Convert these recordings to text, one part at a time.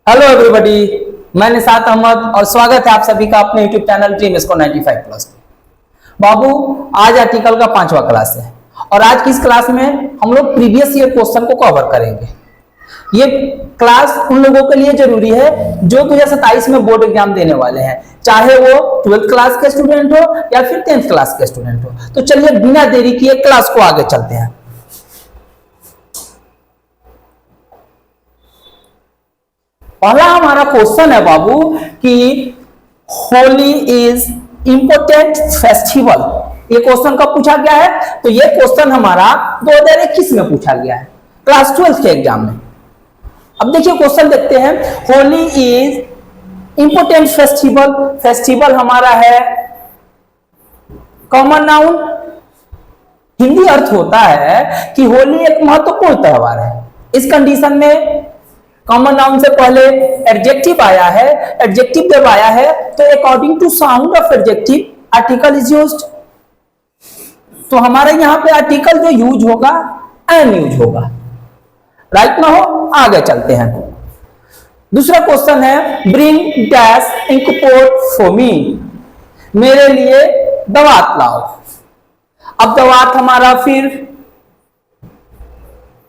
Hello everybody, मैं निशात अहमद और स्वागत है आप सभी का अपने YouTube channel dream score 95 plus. बाबू, आज आर्टिकल का 5वां क्लास है और आज की इस क्लास में हम लोग प्रीवियस ईयर क्वेश्चन को कवर करेंगे। ये क्लास उन लोगों के लिए जरूरी है जो 2027 में बोर्ड एग्जाम देने वाले हैं, चाहे वो 12th क्लास के स्टूडेंट हो या फिर 10th क्लास के स्टूडेंट हो। तो चलिए बिना देरी किए क्लास को आगे चलते हैं। पहला हमारा क्वेश्चन है बाबू कि होली इज इंपोर्टेंट फेस्टिवल। ये क्वेश्चन कब पूछा गया है? तो ये क्वेश्चन हमारा 2021 में पूछा गया है क्लास 12 के एग्जाम में। अब देखिए क्वेश्चन देखते हैं। Holi is important festival. Festival हमारा है कॉमन नाउन। हिंदी अर्थ होता है कि होली एक महत्वपूर्ण त्योहार है। इस कंडीशन में कॉमन नाउन से पहले एडजेक्टिव आया है। एडजेक्टिव जब आया है तो according to sound of adjective article is used. तो हमारे यहां पे आर्टिकल जो यूज होगा एन यूज होगा। राइट ना हो? आगे चलते हैं। दूसरा क्वेश्चन है ब्रिंग डैश इंकपोर्ट फॉर मी। मेरे लिए दवात लाओ। अब दवात हमारा फिर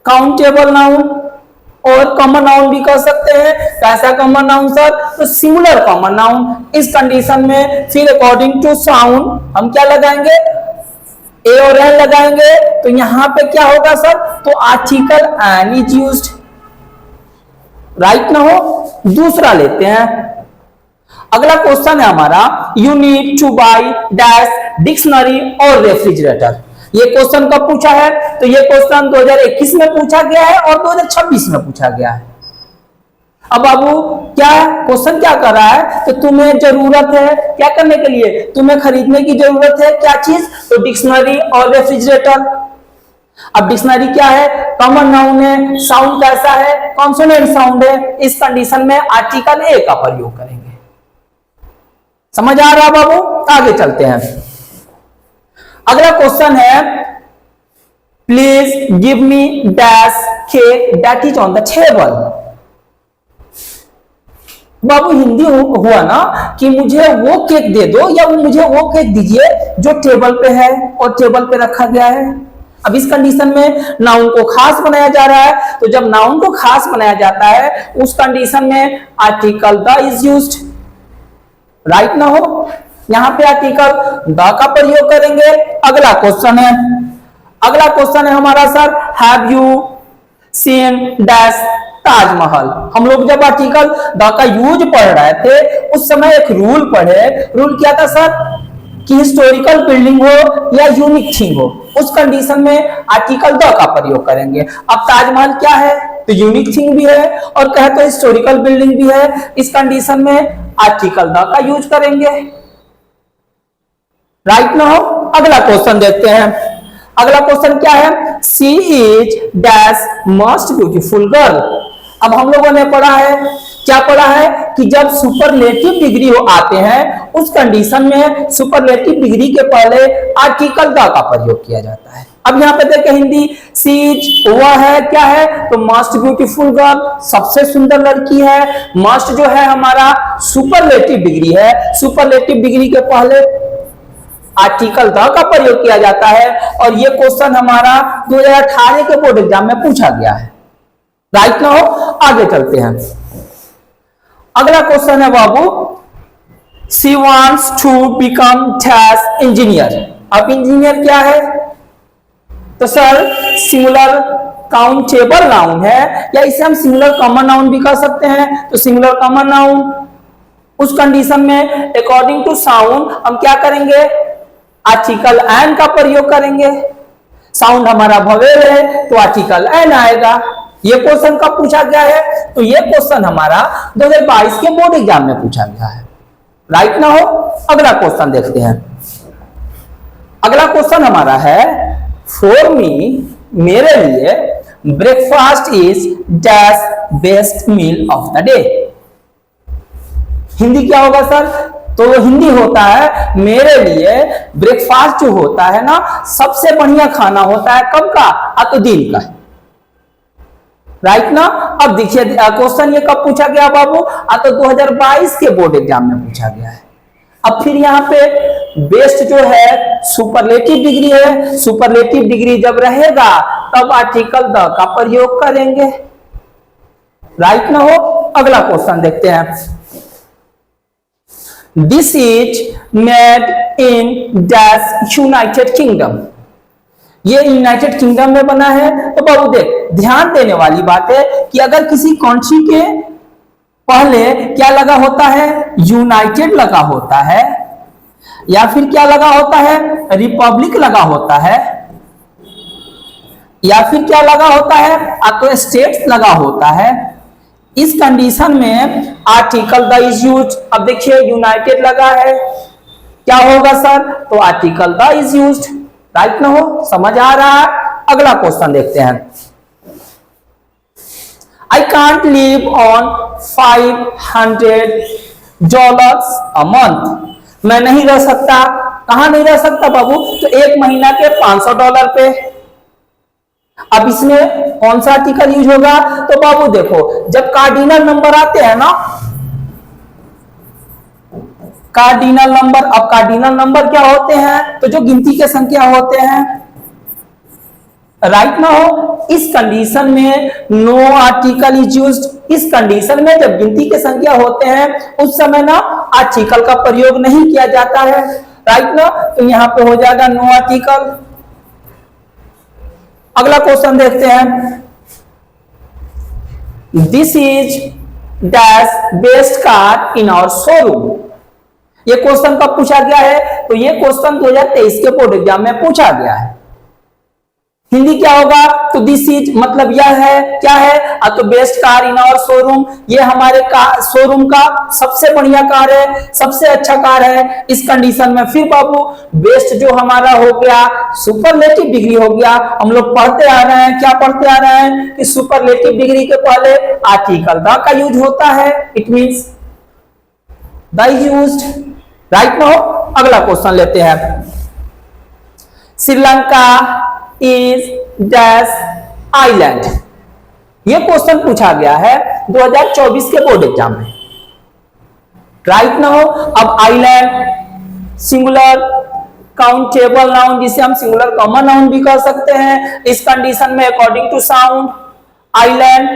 काउंटेबल नाउन और कॉमन नाउन भी कर सकते हैं। कैसा कॉमन नाउन सर? तो सिंगुलर कॉमन नाउन। इस कंडीशन में फिर अकॉर्डिंग टू साउंड हम क्या लगाएंगे? ए और एन लगाएंगे। तो यहां पे क्या होगा सर? तो article an is used. Right ना हो? दूसरा लेते हैं। अगला क्वेश्चन है हमारा you need two by dash dictionary और रेफ्रिजरेटर। ये क्वेश्चन कब पूछा है? तो ये क्वेश्चन 2021 में पूछा गया है और 2026 में पूछा गया है। अब बाबू क्या क्वेश्चन क्या कर रहा है? तो तुम्हें जरूरत है क्या करने के लिए? तुम्हें खरीदने की जरूरत है क्या चीज? तो डिक्शनरी और रेफ्रिजरेटर। अब डिक्शनरी क्या है? कॉमन नाउन है। साउंड कैसा है? कॉन्सोनेंट साउंड है। इस कंडीशन में आर्टिकल ए का प्रयोग करेंगे। समझ आ रहा बाबू? आगे चलते हैं। अगला क्वेश्चन है please give me dash cake that is on the table. बाबू हिंदी हुआ ना कि मुझे वो केक दे दो या मुझे वो केक दीजिए जो टेबल पे है और टेबल पे रखा गया है। अब इस कंडीशन में नाउन को खास बनाया जा रहा है। तो जब नाउन को खास बनाया जाता है उस कंडीशन में article the is used. Right ना हो? यहां पे आर्टिकल द का प्रयोग करेंगे। अगला क्वेश्चन है। अगला क्वेश्चन है हमारा sir have you seen dash Taj Mahal. हम लोग जब आर्टिकल द का यूज पढ़ रहे थे उस समय एक रूल पढ़े। रूल क्या था सर? कि हिस्टोरिकल बिल्डिंग हो या यूनिक थिंग हो। उस कंडीशन में आर्टिकल द का प्रयोग करेंगे। अब ताजमहल क्या है? तो यूनिक थिंग भी है और कहे तो हिस्टोरिकल बिल्डिंग भी है। इस कंडीशन में आर्टिकल द का यूज करेंगे। राइट ना हो? अगला क्वेश्चन देखते हैं। अगला क्वेश्चन क्या है? She is dash most beautiful girl. अब हम लोगों ने पढ़ा है क्या पढ़ा है कि जब सुपरलेटिव डिग्री आते हैं उस कंडीशन में सुपरलेटिव डिग्री के पहले आर्टिकल द का प्रयोग किया जाता है। अब यहाँ पे देखें हिंदी सीज वह है क्या है? तो मोस्ट ब्यूटीफुल गर्ल सबसे सुंदर लड़की है। मोस्ट जो है हमारा सुपरलेटिव डिग्री है। सुपरलेटिव डिग्री के पहले आर्टिकल द का प्रयोग किया जाता है और ये क्वेश्चन हमारा 2018 के बोर्ड एग्जाम में पूछा गया है। राइट ना हो? आगे चलते हैं। अगला क्वेश्चन है बाबू she wants to become dash engineer. अब इंजीनियर क्या है? तो सर सिंगुलर काउंटेबल नाउन है या इसे हम सिंगुलर कॉमन नाउन भी कर सकते हैं। तो सिंगुलर कॉमन नाउन। उस कंडीशन में अकॉर्डिंग टू साउंड हम क्या करेंगे? आर्टिकल एन का प्रयोग करेंगे। साउंड हमारा ववेल है तो आर्टिकल एन आएगा। ये क्वेश्चन कब पूछा गया है? तो ये क्वेश्चन हमारा 2022 के बोर्ड एग्जाम में पूछा गया है। राइट ना हो? अगला क्वेश्चन देखते हैं। अगला क्वेश्चन हमारा है फॉर मी मेरे लिए breakfast is dash best meal of the day. Hindi क्या होगा सर? तो हिंदी होता है मेरे लिए ब्रेकफास्ट जो होता है ना सबसे बढ़िया खाना होता है कब का? तो दिन का। राइट ना। अब देखिए क्वेश्चन ये कब पूछा गया बाबू, तो 2022 के बोर्ड एग्जाम में पूछा गया है। अब फिर यहाँ पे बेस्ट जो है सुपरलेटिव डिग्री है, सुपरलेटिव डिग्री जब रहेगा तब आर्टिकल द का प्रयोग करेंगे, राइट ना हो। अगला क्वेश्चन देखते हैं। This is made in dash United kingdom, ये यूनाइटेड किंगडम में बना है। तो बाबू देख, ध्यान देने वाली बात है कि अगर किसी कंट्री के पहले क्या लगा होता है, यूनाइटेड लगा होता है, या फिर क्या लगा होता है, रिपब्लिक लगा होता है, या फिर क्या लगा होता है, तो स्टेट्स लगा होता है, इस कंडीशन में आर्टिकल द इज यूज्ड। अब देखिए यूनाइटेड लगा है, क्या होगा सर, तो article the is used, right ना हो। समझ आ रहा है। अगला क्वेश्चन देखते हैं। I can't live on $500 a month, मैं नहीं रह सकता, कहां नहीं रह सकता बाबू, तो एक महीना के $500 पे। अब इसमें कौन सा आर्टिकल यूज होगा, तो बाबू देखो जब कार्डिनल नंबर आते हैं ना, कार्डिनल नंबर, अब कार्डिनल नंबर क्या होते हैं, तो जो गिनती के संख्या होते हैं, राइट ना हो। इस कंडीशन में नो आर्टिकल इज यूज्ड, इस कंडीशन में जब गिनती के संख्या होते हैं उस समय ना आर्टिकल का प्रयोग नहीं किया जाता है, राइट ना। तो यहां पे हो जाएगा नो आर्टिकल। अगला क्वेश्चन देखते हैं। This is dash best car in our showroom, ये क्वेश्चन कब पूछा गया है, तो ये क्वेश्चन 2023 के बोर्ड एग्जाम में पूछा गया है। हिंदी क्या होगा, तो दिस इज मतलब यह है, क्या है, तो best car in our showroom, ये हमारे शोरूम का सबसे बढ़िया कार है, सबसे अच्छा कार है। इस कंडीशन में फिर बाबू बेस्ट जो हमारा हो गया सुपरलेटिव डिग्री हो गया। हम लोग पढ़ते आ रहे हैं, क्या पढ़ते आ रहे हैं कि सुपरलेटिव डिग्री के पहले आर्टिकल द का यूज होता है, it means the is used, right ना हो। अगला क्वेश्चन लेते हैं। श्रीलंका इज डैश आइलैंड, ये क्वेश्चन पूछा गया है 2024 के बोर्ड एग्जाम में, राइट ना हो। अब आइलैंड सिंगुलर काउंटेबल नाउन, जिसे हम सिंगुलर कॉमन नाउन भी कह सकते हैं। इस कंडीशन में according to sound island,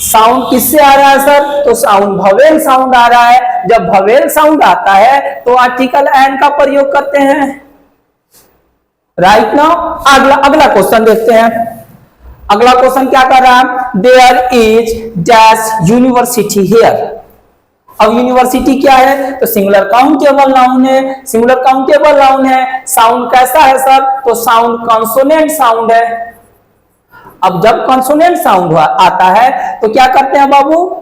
sound किससे आ रहा है सर, तो साउंड भवेल साउंड आ रहा है। जब भवेल साउंड आता है तो आर्टिकल एंड का प्रयोग करते हैं, राइट नाउ। अगला क्वेश्चन देखते हैं। अगला क्वेश्चन क्या कर रहा है, there is dash university here. अब यूनिवर्सिटी क्या है, तो सिंगुलर काउंटेबल नाउन है, सिंगुलर काउंटेबल नाउन है। साउंड कैसा है सर, तो साउंड कॉन्सोनेंट साउंड है। अब जब कॉन्सोनेंट साउंड आता है तो क्या करते हैं बाबू,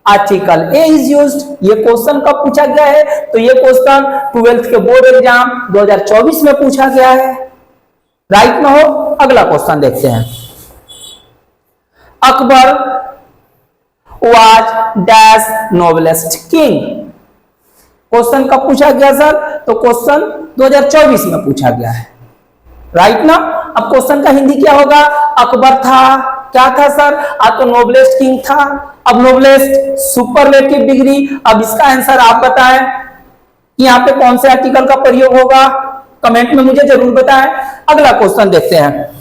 आर्टिकल ए इज यूज्ड। ये क्वेश्चन कब पूछा गया है, तो ये क्वेश्चन 12th के बोर्ड एग्जाम 2024 में पूछा गया है, राइट ना हो। अगला क्वेश्चन देखते हैं। Akbar was dash noblest king, question कब पूछा गया सर, तो क्वेश्चन 2024 में पूछा गया है, राइट ना। अब क्वेश्चन का हिंदी क्या होगा, अकबर था, क्या था सर, तो नोबलेस्ट किंग था। अब नोबलेस्ट सुपरलेटिव डिग्री, अब इसका आंसर आप बताएं कि यहाँ पे कौन से आर्टिकल का प्रयोग होगा, कमेंट में मुझे जरूर बताएं। अगला क्वेश्चन देखते हैं।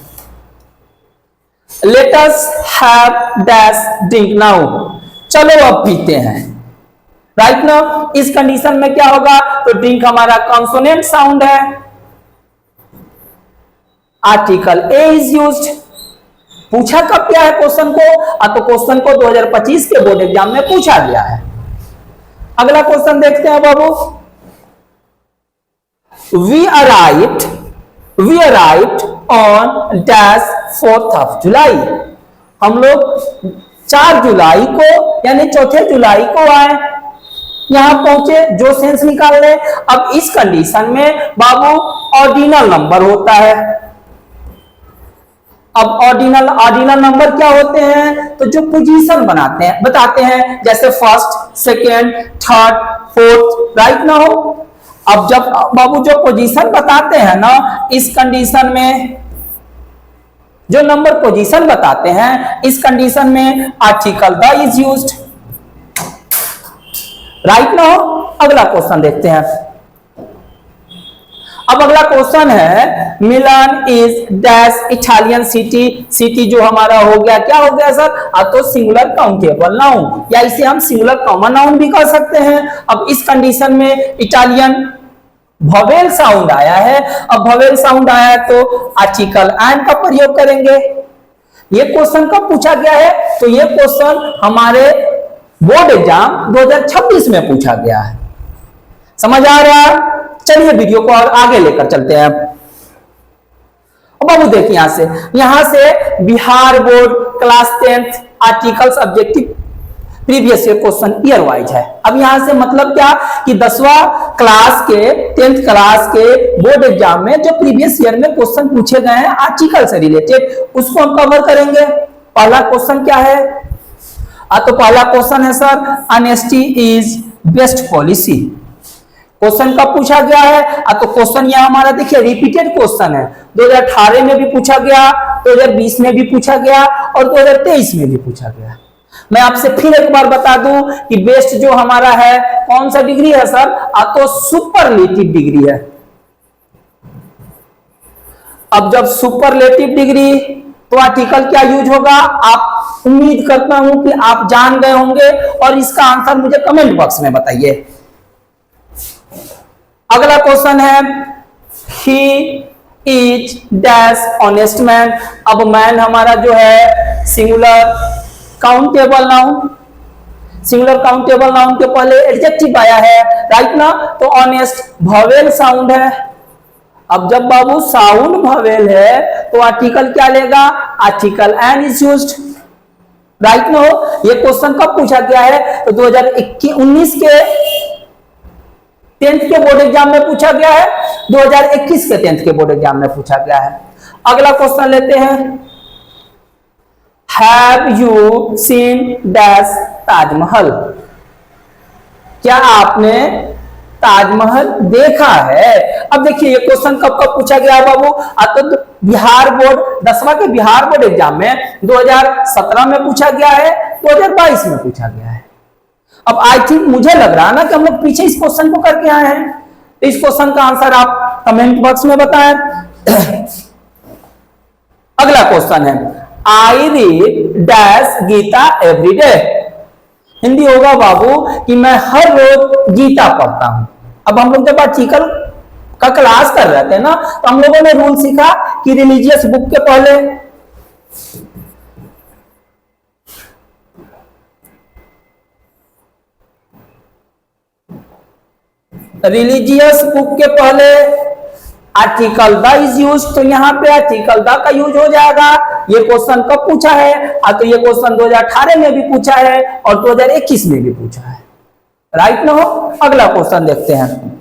Let us have dash drink now, चलो अब पीते हैं, राइट ना। इस कंडीशन में क्या होगा, तो ड्रिंक हमारा कॉन्सोनेंट साउंड है, आर्टिकल ए इज यूज्ड। पूछा कब क्या है क्वेश्चन को, तो क्वेश्चन को 2025 के बोर्ड एग्जाम में पूछा गया है। अगला क्वेश्चन देखते हैं बाबू। We arrived on dash 4th of July, हम लोग 4 जुलाई को यानी 4 जुलाई को आए, यहां पहुंचे, जो सेंस निकाल ले। अब इस कंडीशन में बाबू ऑर्डिनल नंबर होता है। अब ऑर्डिनल नंबर क्या होते हैं, तो जो पोजीशन बताते हैं, जैसे first, second, third, fourth, right ना हो। अब जब बाबू जो पोजीशन बताते हैं ना, इस कंडीशन में जो नंबर पोजीशन बताते हैं, इस कंडीशन में article the is used. Right now अगला क्वेश्चन देखते हैं। अब अगला क्वेश्चन है Milan is dash Italian city. City जो हमारा हो गया, क्या हो गया सर? तो सिंगुलर काउंटेबल नाउन, या इसे हम सिंगुलर कॉमन नाउन भी कह सकते हैं। अब इस कंडीशन में इटालियन वोवेल साउंड आया है। अब वोवेल साउंड आया है तो आर्टिकल एंड का प्रयोग करेंगे। ये क्वेश्चन कब पूछा गया है? तो ये क्वेश्चन हमारे बोर्ड एग्जाम 2026 में पूछा गया है। समझ आ रहा है? चलिए वीडियो को और आगे लेकर चलते हैं। बाबू देखिए यहां से Bihar board class 10th article objective previous year question year wise है। अब यहां से मतलब क्या कि 10वां क्लास के 10th क्लास के बोर्ड एग्जाम में जो प्रीवियस ईयर में क्वेश्चन पूछे गए हैं आर्टिकल से रिलेटेड, उसको हम कवर करेंगे। पहला क्वेश्चन क्या है? तो पहला क्वेश्चन है sir honesty is best policy. Question कब पूछा गया है? तो क्वेश्चन यह हमारा देखिए रिपीटेड क्वेश्चन है। 2018 में भी पूछा गया, 2020 में भी पूछा गया और 2023 में भी पूछा गया। मैं आपसे फिर एक बार बता दूं कि बेस्ट जो हमारा है कौन सा डिग्री है सर? तो सुपरलेटिव डिग्री है। अब जब सुपरलेटिव डिग्री तो आर्टिकल क्या यूज होगा? आप उम्मीद करता हूं कि आप जान गए होंगे और इसका आंसर मुझे कमेंट बॉक्स में बताइए। अगला क्वेश्चन है ही इज डैश ऑनेस्ट मैन। अब मैन हमारा जो है singular countable noun, singular countable noun के पहले एडजेक्टिव आया है, राइट ना? तो ऑनेस्ट वोवेल साउंड है। अब जब बाबू साउंड वोवेल है तो आर्टिकल क्या लेगा? Article an is used, right ना? ये क्वेश्चन कब पूछा गया है? तो 2019 के 10th के बोर्ड एग्जाम में पूछा गया है, 2021 के 10th के बोर्ड एग्जाम में पूछा गया है। अगला क्वेश्चन लेते हैं have you seen dash Taj Mahal. क्या आपने ताजमहल देखा है? अब देखिए ये क्वेश्चन कब कब पूछा गया बाबू? तो बिहार बोर्ड 10वां के बिहार बोर्ड एग्जाम में 2017 में पूछा गया है, 2022 में पूछा गया है। अब आई थिंक मुझे लग रहा है ना कि हम लोग पीछे इस क्वेश्चन को करके आए हैं। तो इस क्वेश्चन का आंसर आप कमेंट बॉक्स में बताएं। अगला क्वेश्चन है I read dash Gita everyday. Hindi होगा बाबू कि मैं हर रोज गीता पढ़ता हूं। अब हम लोग जब आर्टिकल का क्लास कर रहे थे ना, तो हम लोगों ने रूल सीखा कि रिलीजियस बुक के पहले रिलीजियस बुक के पहले आर्टिकल द इज यूज। तो यहां पे आर्टिकल द का यूज हो जाएगा। ये क्वेश्चन कब पूछा है? तो ये क्वेश्चन 2018 में भी पूछा है और 2021 में भी पूछा है, राइट ना? हो अगला क्वेश्चन देखते हैं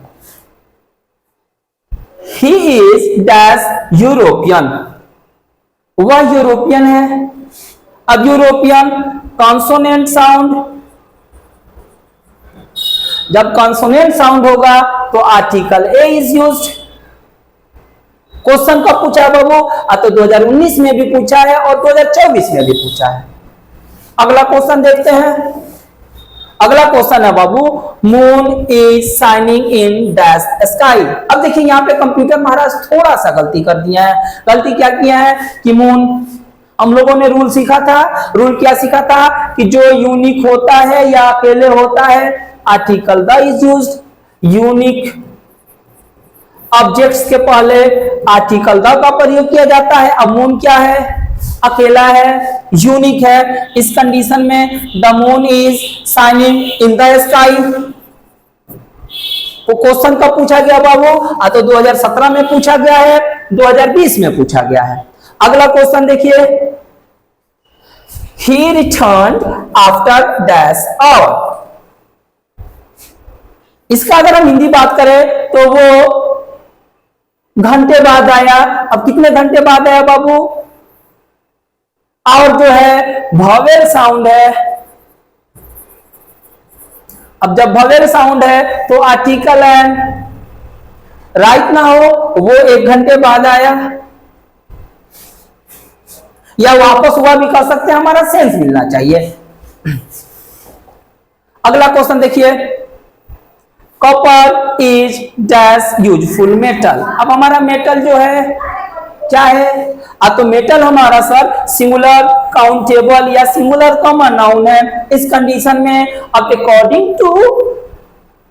ही इज डैश यूरोपियन। वह यूरोपियन है। अब यूरोपियन कॉन्सोनेंट साउंड, जब कॉन्सोनेंट साउंड होगा तो article a is used. Question कब पूछा है बाबू? तो 2019 में भी पूछा है और 2024 में भी पूछा है। अगला क्वेश्चन देखते हैं। अगला क्वेश्चन है बाबू moon is shining in dash sky. अब देखिए यहाँ पे कंप्यूटर महाराज थोड़ा सा गलती कर दिया है। गलती क्या किया है कि मून, हम लोगों ने रूल सीखा था। रूल क्या सीखा था कि जो यूनिक होता है या अकेले होता है article the is used. Unique objects के पहले आर्टिकल द का प्रयोग किया जाता है। अब मून क्या है? अकेला है, यूनिक है। इस कंडीशन में the moon is shining in the sky. तो क्वेश्चन कब पूछा गया बाबू? तो 2017 में पूछा गया है, 2020 में पूछा गया है। अगला क्वेश्चन देखिए he returned after dash hour. इसका अगर हम हिंदी बात करें तो वो घंटे बाद आया। अब कितने घंटे बाद आया बाबू? और जो है वोवेल साउंड है। अब जब वोवेल साउंड है तो आर्टिकल एन, राइट ना? हो वो 1 घंटे बाद आया। या वापस हुआ भी कर सकते हैं, हमारा सेंस मिलना चाहिए। अगला क्वेश्चन देखिए, copper is dash useful metal. अब हमारा मेटल जो है क्या है? तो मेटल हमारा सर सिंगुलर काउंटेबल या सिंगुलर कॉमन नाउन है। इस कंडीशन में अब according to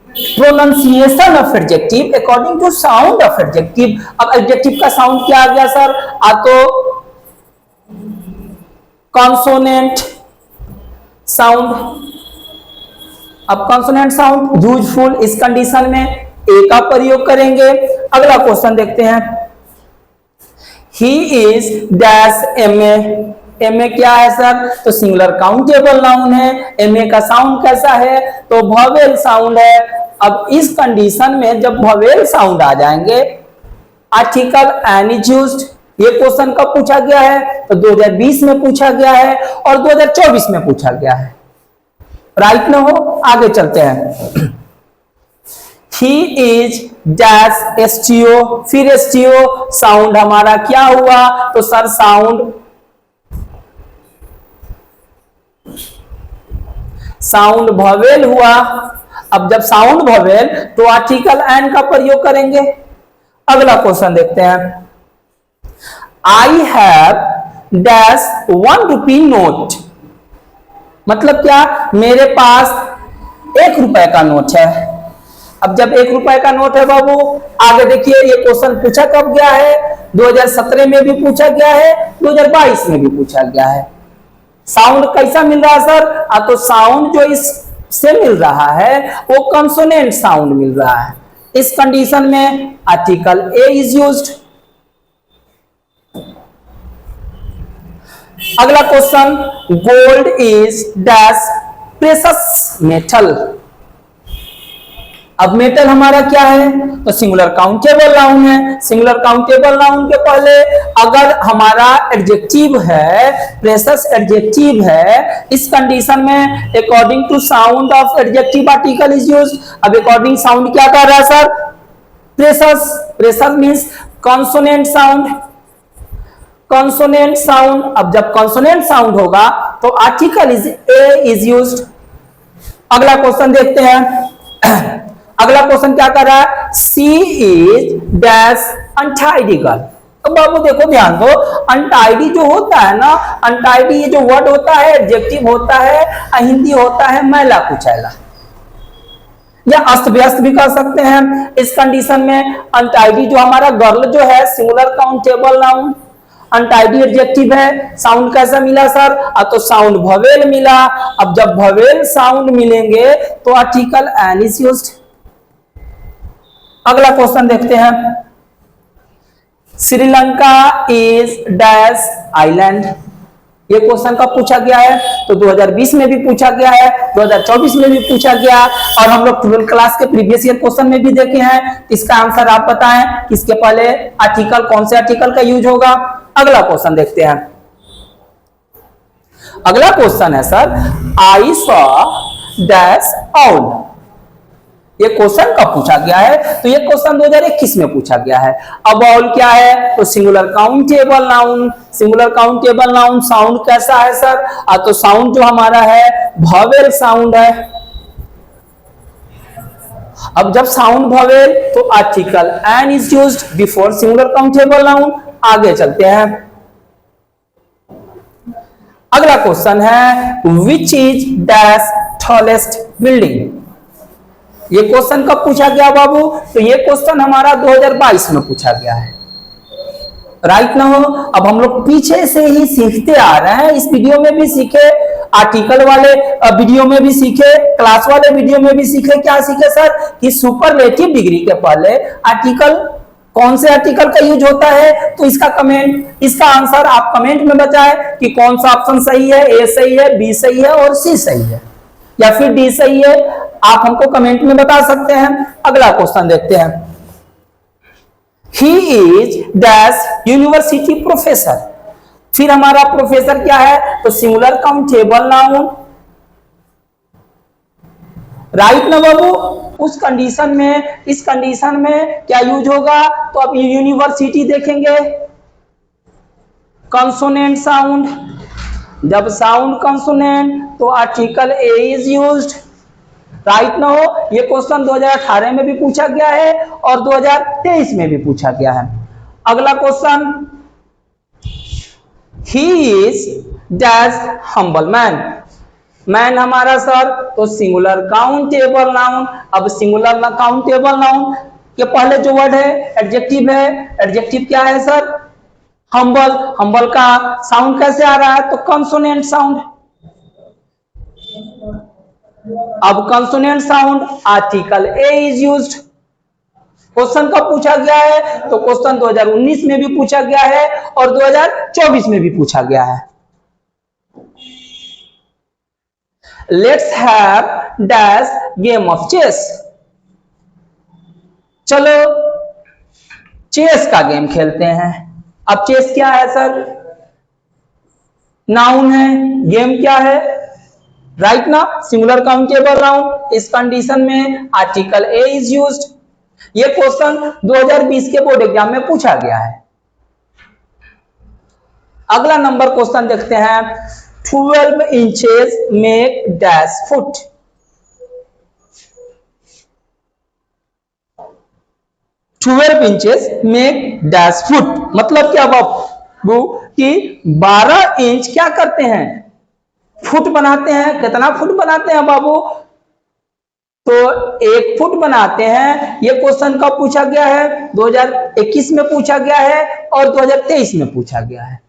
pronunciation of adjective, according to sound of adjective, अब एडजेक्टिव का साउंड क्या आ गया सर? तो कॉन्सोनेंट साउंड। अब कॉन्सोनेंट साउंड यूजफुल, इस कंडीशन में ए का प्रयोग करेंगे। अगला क्वेश्चन देखते हैं, he is dash MA. MA क्या है सर? तो सिंगुलर काउंटेबल नाउन है। एमए का साउंड कैसा है? तो वोवेल साउंड है। अब इस कंडीशन में जब वोवेल साउंड आ जाएंगे, आर्टिकल एन इज यूज्ड। ये क्वेश्चन कब पूछा गया है? तो 2020 में पूछा गया है और 2024 में पूछा गया है। राइट ना हो? आगे चलते हैं। ही इज डैश एसटीओ, फिर एसटीओ साउंड हमारा क्या हुआ? तो सर साउंड वोवेल हुआ। अब जब साउंड वोवेल तो आर्टिकल एन का प्रयोग करेंगे। अगला क्वेश्चन देखते हैं, I have dash 1 rupee note. मतलब क्या? मेरे पास 1 रुपए का नोट है। अब जब 1 रुपए का नोट है बाबू, आगे देखिए ये क्वेश्चन पूछा कब गया है? 2017 में भी पूछा गया है, 2022 में भी पूछा गया है। साउंड कैसा मिल रहा है सर? तो साउंड जो इससे मिल रहा है वो कंसोनेंट साउंड मिल रहा है। इस कंडीशन में आर्टिकल ए इज यूज्ड। अगला question, gold is dash precious metal. अब मेटल हमारा क्या है? तो सिंगुलर काउंटेबल नाउन है। सिंगुलर काउंटेबल नाउन के पहले अगर हमारा एडजेक्टिव है, प्रेशस एडजेक्टिव है, इस कंडीशन में according to sound of adjective article is used. अब अकॉर्डिंग साउंड क्या कर रहा है sir? Precious. Precious means consonant sound. Consonant sound. अब जब कॉन्सोनेंट साउंड होगा तो article is a is used. अगला क्वेश्चन देखते हैं। अगला क्वेश्चन क्या कर रहा है? She is dash untidy girl. तो बाबू देखो ध्यान दो, अनटाइडी जो होता है ना, अनटाइडी ये जो वर्ड होता है एडजेक्टिव होता है, हिंदी होता है मैला कुचैला या अस्त व्यस्त भी कर सकते हैं। इस कंडीशन में अनटाइडी जो हमारा गर्ल जो है singular countable noun, untidy adjective है। साउंड कैसा मिला सर? तो साउंड वोवेल मिला। अब जब वोवेल साउंड मिलेंगे तो आर्टिकल एन इज यूज्ड। अगला क्वेश्चन देखते हैं, श्रीलंका इज डैश आइलैंड। ये क्वेश्चन कब पूछा गया है? तो 2020 में भी पूछा गया है, 2024 में भी पूछा गया और हम लोग 12th क्लास के प्रीवियस ईयर क्वेश्चन में भी देखे हैं। इसका आंसर आप बताएं, किसके पहले आर्टिकल, कौन से आर्टिकल का यूज होगा। अगला क्वेश्चन देखते हैं। अगला क्वेश्चन है sir, I saw dash owl. ये क्वेश्चन कब पूछा गया है? तो ये क्वेश्चन 2021 में पूछा गया है। अब ऑल क्या है? तो singular countable noun. Singular countable noun sound कैसा है सर? तो साउंड जो हमारा है वोवेल साउंड है। अब जब साउंड वोवेल तो article an is used before singular countable noun. आगे चलते हैं। अगला क्वेश्चन है, which is dash tallest building. ये क्वेश्चन कब पूछा गया बाबू? तो ये क्वेश्चन हमारा 2022 में पूछा गया है। राइट ना हो? अब हम लोग पीछे से ही सीखते आ रहे हैं। इस वीडियो में भी सीखे, आर्टिकल वाले वीडियो में भी सीखे, क्लास वाले वीडियो में भी सीखे। क्या सीखे सर? कि सुपरलेटिव डिग्री के पहले आर्टिकल, कौन से आर्टिकल का यूज होता है। तो इसका कमेंट, इसका आंसर आप कमेंट में बताएं कि कौन सा ऑप्शन सही है, ए सही है, बी सही है और सी सही है या फिर डी सही है। आप हमको कमेंट में बता सकते हैं। अगला क्वेश्चन देखते हैं, he is dash university professor. फिर हमारा प्रोफेसर क्या है? तो सिंगुलर काउंटेबल नाउन। राइट ना बाबू? उस कंडीशन में, इस कंडीशन में क्या यूज होगा? तो अब यूनिवर्सिटी देखेंगे, कंसोनेंट साउंड, जब साउंड कंसोनेंट तो article a is used, right ना हो। ये क्वेश्चन 2018 में भी पूछा गया है और 2023 में भी पूछा गया है। अगला question, he is dash humble man, man हमारा सर तो सिंगुलर काउंटेबल नाउन। अब सिंगुलर काउंटेबल नाउन के पहले जो वर्ड है एडजेक्टिव है, एडजेक्टिव क्या है सर, हम्बल। हम्बल का साउंड कैसे आ रहा है, तो कंसोनेंट साउंड। अब consonant sound article a is used. Question कब पूछा गया है, तो क्वेश्चन 2019 में भी पूछा गया है और 2024 में भी पूछा गया है। Let's have dash game of chess, चलो चेस का गेम खेलते हैं। अब चेस क्या है सर, नाउन है, गेम क्या है, राइट ना, सिंगुलर काउंटेबल नाउन। इस कंडीशन में आर्टिकल ए इज यूज्ड। ये क्वेश्चन 2020 के बोर्ड एग्जाम में पूछा गया है। अगला नंबर क्वेश्चन देखते हैं, 12 inches make dash foot. 12 inches make dash foot मतलब क्या बाबू, कि 12 इंच क्या करते हैं, फुट बनाते हैं। कितना फुट बनाते हैं बाबू, तो 1 फुट बनाते हैं। ये क्वेश्चन कब पूछा गया है, 2021 में पूछा गया है और 2023 में पूछा गया है।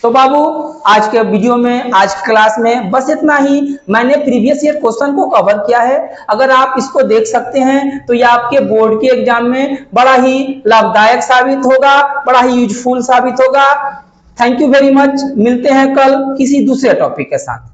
तो बाबू आज के वीडियो में, आज क्लास में बस इतना ही। मैंने प्रीवियस ईयर क्वेश्चन को कवर किया है। अगर आप इसको देख सकते हैं तो ये आपके बोर्ड के एग्जाम में बड़ा ही लाभदायक साबित होगा, बड़ा ही यूजफुल साबित होगा। Thank you very much. मिलते हैं कल किसी दूसरे टॉपिक के साथ।